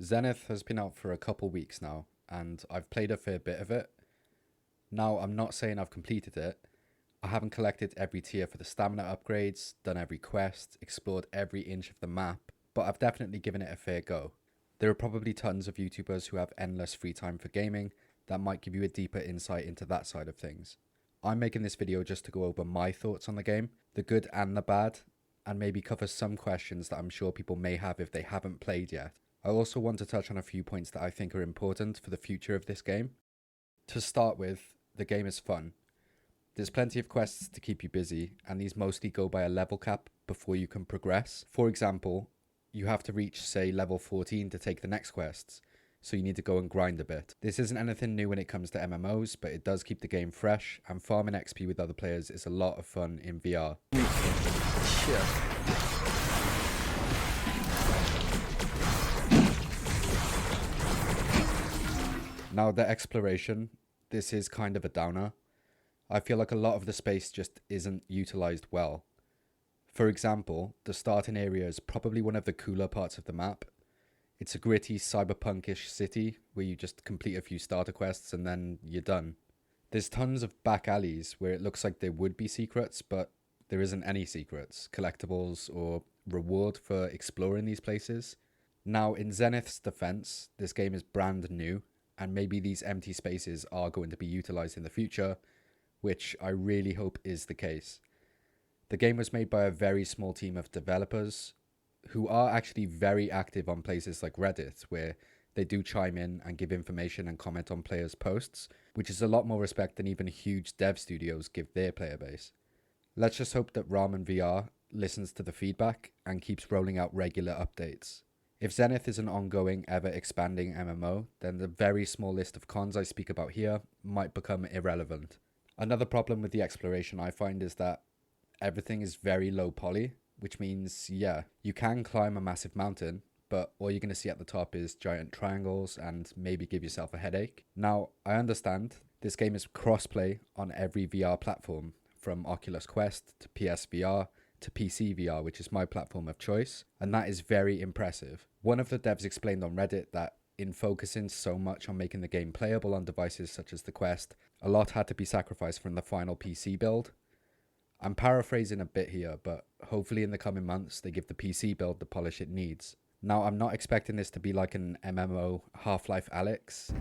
Zenith has been out for a couple weeks now, and I've played a fair bit of it. Now, I'm not saying I've completed it. I haven't collected every tier for the stamina upgrades, done every quest, explored every inch of the map, but I've definitely given it a fair go. There are probably tons of YouTubers who have endless free time for gaming that might give you a deeper insight into that side of things. I'm making this video just to go over my thoughts on the game, the good and the bad, and maybe cover some questions that I'm sure people may have if they haven't played yet. I also want to touch on a few points that I think are important for the future of this game. To start with, the game is fun. There's plenty of quests to keep you busy, and these mostly go by a level cap before you can progress. For example, you have to reach, say, level 14 to take the next quests, so you need to go and grind a bit. This isn't anything new when it comes to MMOs, but it does keep the game fresh, and farming XP with other players is a lot of fun in VR. Now, the exploration, this is kind of a downer. I feel like a lot of the space just isn't utilized well. For example, the starting area is probably one of the cooler parts of the map. It's a gritty, cyberpunkish city where you just complete a few starter quests and then you're done. There's tons of back alleys where it looks like there would be secrets, but there isn't any secrets, collectibles, or reward for exploring these places. Now, in Zenith's defense, this game is brand new, and maybe these empty spaces are going to be utilized in the future, which I really hope is the case. The game was made by a very small team of developers who are actually very active on places like Reddit, where they do chime in and give information and comment on players' posts, which is a lot more respect than even huge dev studios give their player base. Let's just hope that Ramen VR listens to the feedback and keeps rolling out regular updates. If Zenith is an ongoing, ever-expanding MMO, then the very small list of cons I speak about here might become irrelevant. Another problem with the exploration I find is that everything is very low poly, which means, yeah, you can climb a massive mountain, but all you're going to see at the top is giant triangles and maybe give yourself a headache. Now, I understand this game is cross-play on every VR platform, from Oculus Quest to PSVR to PC VR, which is my platform of choice, and that is very impressive. One of the devs explained on Reddit that in focusing so much on making the game playable on devices such as the Quest, a lot had to be sacrificed from the final PC build. I'm paraphrasing a bit here, but hopefully in the coming months they give the PC build the polish it needs. Now, I'm not expecting this to be like an MMO Half-Life Alyx.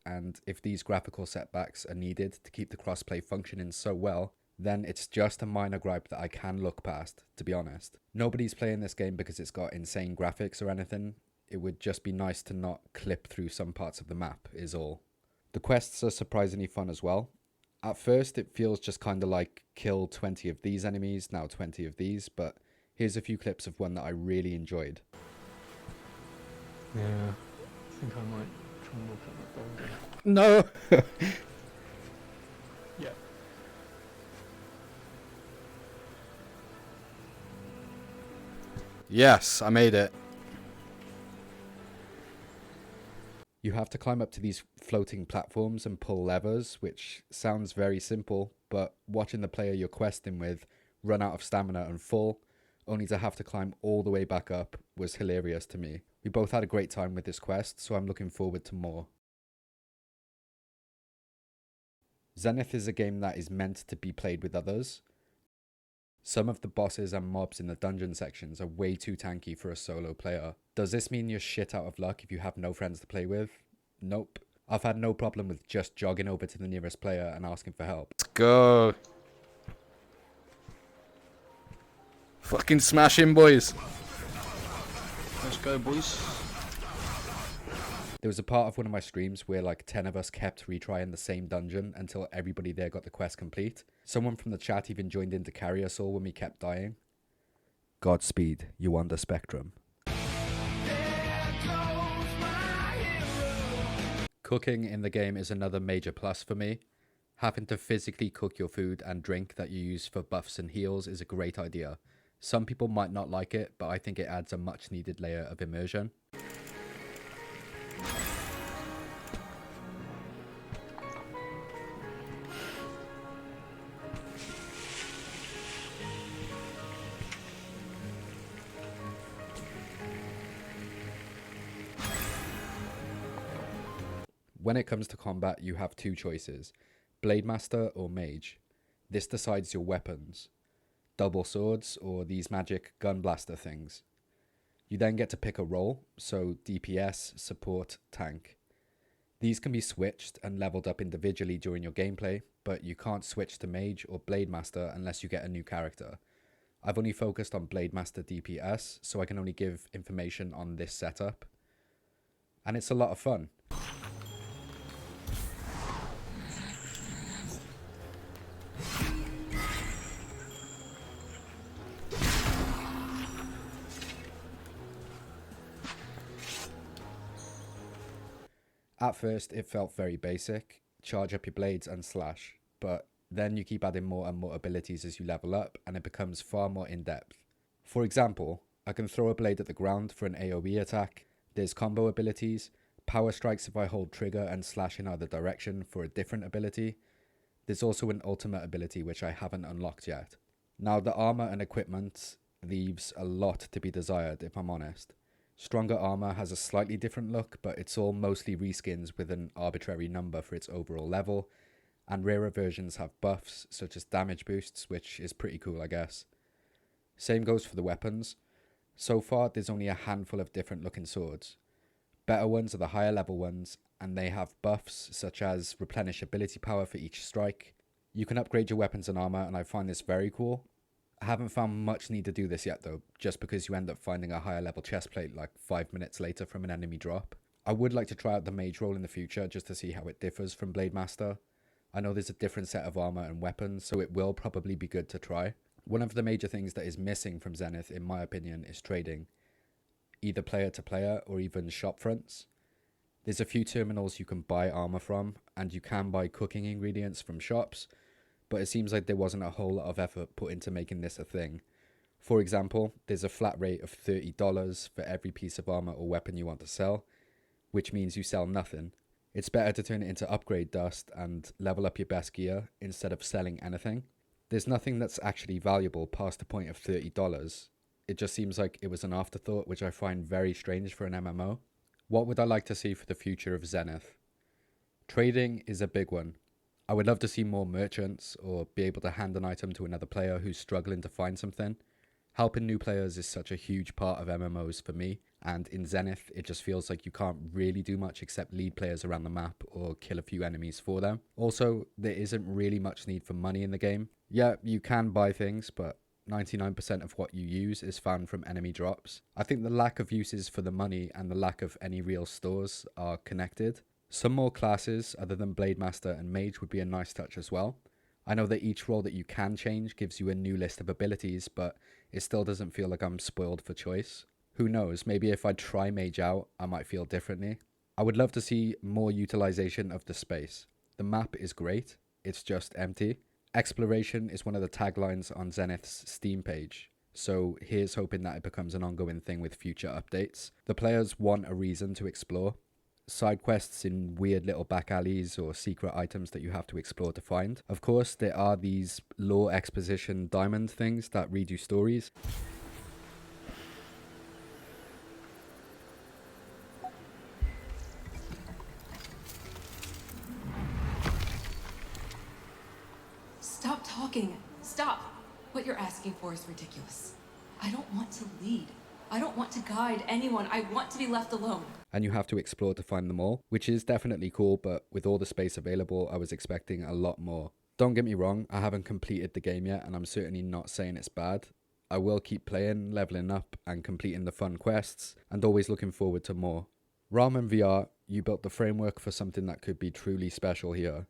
And if these graphical setbacks are needed to keep the crossplay functioning so well, then it's just a minor gripe that I can look past, to be honest. Nobody's playing this game because it's got insane graphics or anything. It would just be nice to not clip through some parts of the map, is all. The quests are surprisingly fun as well. At first, it feels just kind of like kill 20 of these enemies, now 20 of these, but here's a few clips of one that I really enjoyed. Yeah, I think I might try and walk out that door again. No! Yeah. Yes, I made it. You have to climb up to these floating platforms and pull levers, which sounds very simple, but watching the player you're questing with run out of stamina and fall, only to have to climb all the way back up, was hilarious to me. We both had a great time with this quest, so I'm looking forward to more. Zenith is a game that is meant to be played with others. Some of the bosses and mobs in the dungeon sections are way too tanky for a solo player. Does this mean you're shit out of luck if you have no friends to play with? Nope. I've had no problem with just jogging over to the nearest player and asking for help. Let's go. Fucking smash him, boys. Let's go, boys. There was a part of one of my streams where like 10 of us kept retrying the same dungeon until everybody there got the quest complete. Someone from the chat even joined in to carry us all when we kept dying. Godspeed, you on the spectrum. Cooking in the game is another major plus for me. Having to physically cook your food and drink that you use for buffs and heals is a great idea. Some people might not like it, but I think it adds a much needed layer of immersion. When it comes to combat, you have two choices, Blade Master or Mage. This decides your weapons, double swords or these magic gun blaster things. You then get to pick a role, so DPS, support, tank. These can be switched and leveled up individually during your gameplay, but you can't switch to Mage or Blade Master unless you get a new character. I've only focused on Blade Master DPS, so I can only give information on this setup. And it's a lot of fun. At first, it felt very basic, charge up your blades and slash, but then you keep adding more and more abilities as you level up, and it becomes far more in-depth. For example, I can throw a blade at the ground for an AoE attack, there's combo abilities, power strikes if I hold trigger and slash in either direction for a different ability. There's also an ultimate ability which I haven't unlocked yet. Now the armor and equipment leaves a lot to be desired, if I'm honest. Stronger armor has a slightly different look, but it's all mostly reskins with an arbitrary number for its overall level, and rarer versions have buffs such as damage boosts, which is pretty cool, I guess. Same goes for the weapons. So far there's only a handful of different looking swords. Better ones are the higher level ones, and they have buffs such as replenish ability power for each strike. You can upgrade your weapons and armor, and I find this very cool. I haven't found much need to do this yet though, just because you end up finding a higher level chestplate like 5 minutes later from an enemy drop. I would like to try out the mage role in the future just to see how it differs from Blade Master. I know there's a different set of armor and weapons, so it will probably be good to try. One of the major things that is missing from Zenith, in my opinion, is trading. Either player to player or even shop fronts. There's a few terminals you can buy armor from, and you can buy cooking ingredients from shops, but it seems like there wasn't a whole lot of effort put into making this a thing. For example, there's a flat rate of $30 for every piece of armor or weapon you want to sell, which means you sell nothing. It's better to turn it into upgrade dust and level up your best gear instead of selling anything. There's nothing that's actually valuable past the point of $30. It just seems like it was an afterthought, which I find very strange for an MMO. What would I like to see for the future of Zenith? Trading is a big one. I would love to see more merchants or be able to hand an item to another player who's struggling to find something. Helping new players is such a huge part of MMOs for me, and in Zenith it just feels like you can't really do much except lead players around the map or kill a few enemies for them. Also, there isn't really much need for money in the game. Yeah, you can buy things, but 99% of what you use is found from enemy drops. I think the lack of uses for the money and the lack of any real stores are connected. Some more classes other than Blade Master and Mage would be a nice touch as well. I know that each role that you can change gives you a new list of abilities, but it still doesn't feel like I'm spoiled for choice. Who knows, maybe if I try Mage out, I might feel differently. I would love to see more utilization of the space. The map is great, it's just empty. Exploration is one of the taglines on Zenith's Steam page, so here's hoping that it becomes an ongoing thing with future updates. The players want a reason to explore. Side quests in weird little back alleys or secret items that you have to explore to find. Of course, there are these lore exposition diamond things that read you stories. Stop talking. Stop. What you're asking for is ridiculous. I don't want to lead. I don't want to guide anyone. I want to be left alone. And you have to explore to find them all, which is definitely cool, but with all the space available, I was expecting a lot more. Don't get me wrong, I haven't completed the game yet, and I'm certainly not saying it's bad. I will keep playing, leveling up, and completing the fun quests, and always looking forward to more. Ramen VR, you built the framework for something that could be truly special here.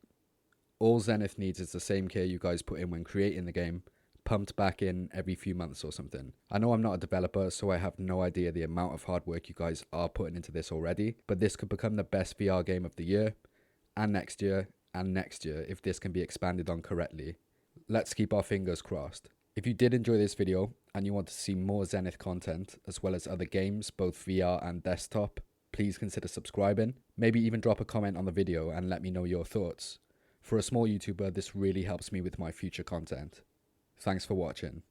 All Zenith needs is the same care you guys put in when creating the game, pumped back in every few months or something. I know I'm not a developer, so I have no idea the amount of hard work you guys are putting into this already, but this could become the best VR game of the year, and next year, and next year if this can be expanded on correctly. Let's keep our fingers crossed. If you did enjoy this video and you want to see more Zenith content as well as other games, both VR and desktop, please consider subscribing. Maybe even drop a comment on the video and let me know your thoughts. For a small YouTuber, this really helps me with my future content. Thanks for watching.